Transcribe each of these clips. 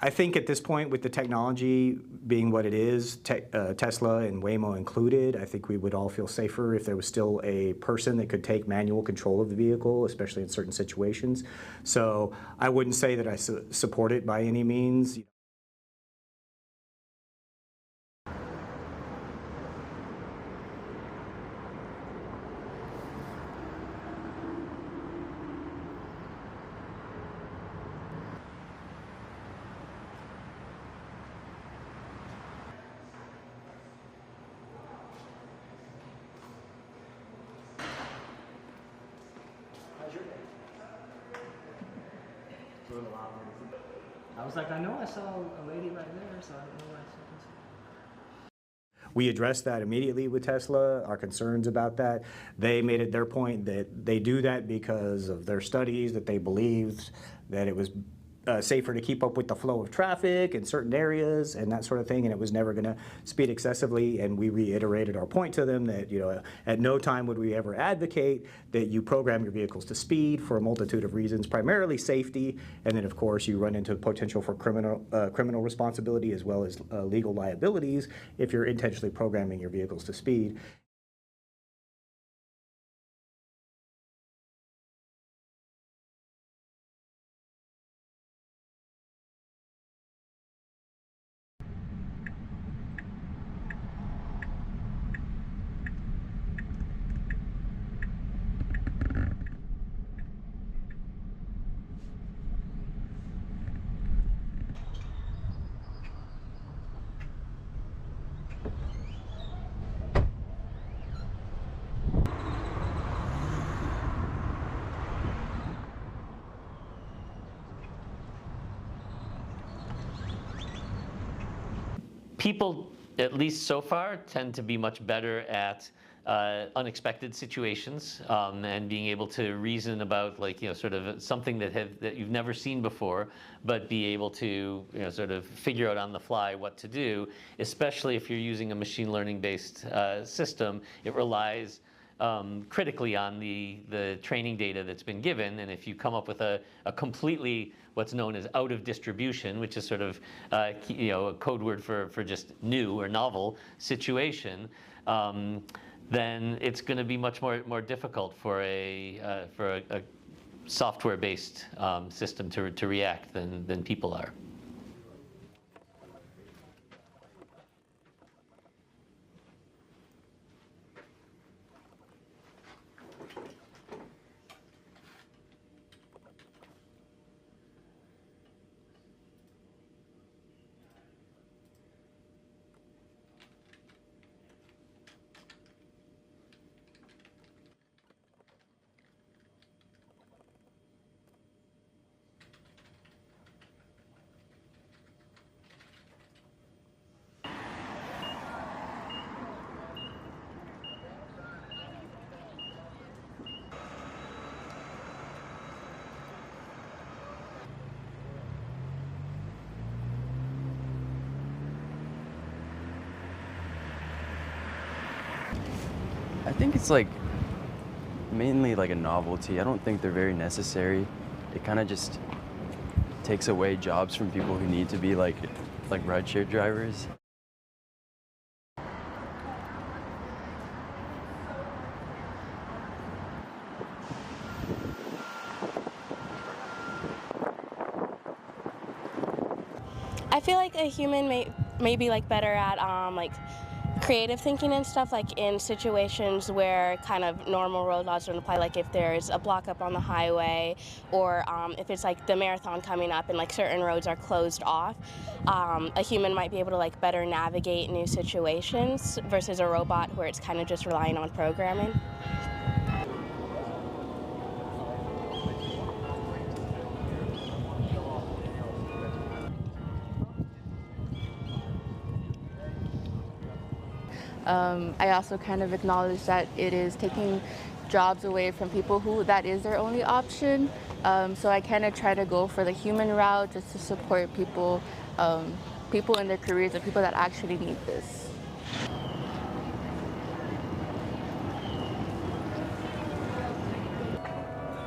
I think at this point, with the technology being what it is, Tesla and Waymo included, I think we would all feel safer if there was still a person that could take manual control of the vehicle, especially in certain situations. So I wouldn't say that I support it by any means. I was like, I know I saw a lady right there, so I don't know what I saw. We addressed that immediately with Tesla, our concerns about that. They made it their point that they do that because of their studies, that they believed that it was safer to keep up with the flow of traffic in certain areas and that sort of thing, and it was never going to speed excessively. And we reiterated our point to them that, you know, at no time would we ever advocate that you program your vehicles to speed for a multitude of reasons, primarily safety, and then of course you run into potential for criminal responsibility as well as legal liabilities if you're intentionally programming your vehicles to speed. People, at least so far, tend to be much better at unexpected situations and being able to reason about, like, you know, sort of something that you've never seen before, but be able to, you know, sort of figure out on the fly what to do. Especially if you're using a machine learning based system, it relies critically on the training data that's been given, and if you come up with a completely what's known as out of distribution, which is sort of you know, a code word for just new or novel situation, then it's going to be much more difficult for a software-based system to react than people are. I think it's like mainly like a novelty. I don't think they're very necessary. It kind of just takes away jobs from people who need to be like rideshare drivers. I feel like a human may be like better at like creative thinking and stuff, like in situations where kind of normal road laws don't apply, like if there's a block up on the highway, or if it's like the marathon coming up and like certain roads are closed off. A human might be able to like better navigate new situations versus a robot where it's kind of just relying on programming. I also kind of acknowledge that it is taking jobs away from people who that is their only option. So I kind of try to go for the human route just to support people, people in their careers and people that actually need this.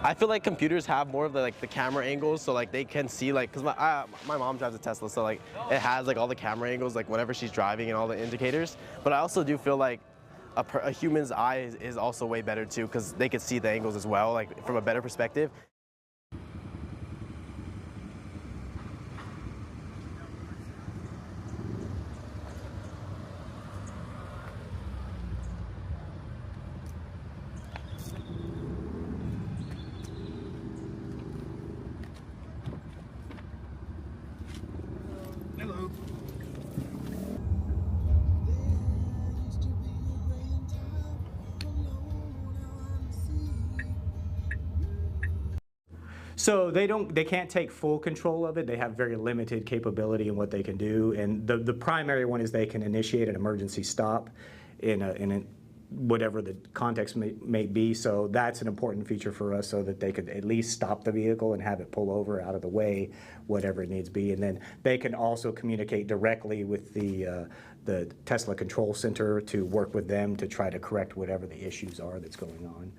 I feel like computers have more of the like the camera angles, so like they can see like, cause my mom drives a Tesla, so like it has like all the camera angles, like whenever she's driving and all the indicators. But I also do feel like a human's eye is also way better too, because they can see the angles as well, like from a better perspective. So they can't take full control of it. They have very limited capability in what they can do. And the primary one is they can initiate an emergency stop in whatever the context may be. So that's an important feature for us, so that they could at least stop the vehicle and have it pull over out of the way, whatever it needs to be. And then they can also communicate directly with the Tesla Control Center to work with them to try to correct whatever the issues are that's going on.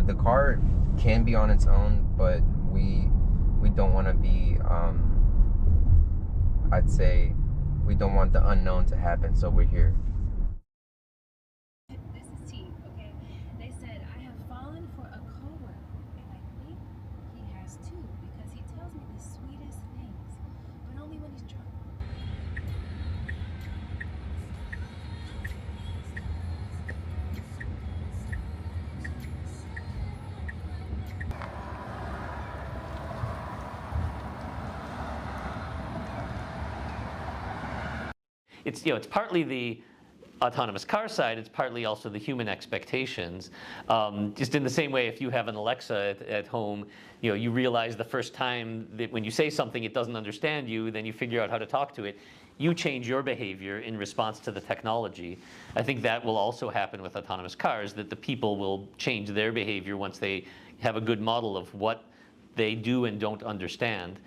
The car can be on its own, but we don't want to be, I'd say, we don't want the unknown to happen, so we're here. This is T, okay? They said, I have fallen for a coworker, and I think he has too, because he tells me the sweetest things, but only when he's drunk. It's, it's partly the autonomous car side, it's partly also the human expectations. Just in the same way, if you have an Alexa at home, you realize the first time that when you say something it doesn't understand you, then you figure out how to talk to it. You change your behavior in response to the technology. I think that will also happen with autonomous cars, that the people will change their behavior once they have a good model of what they do and don't understand.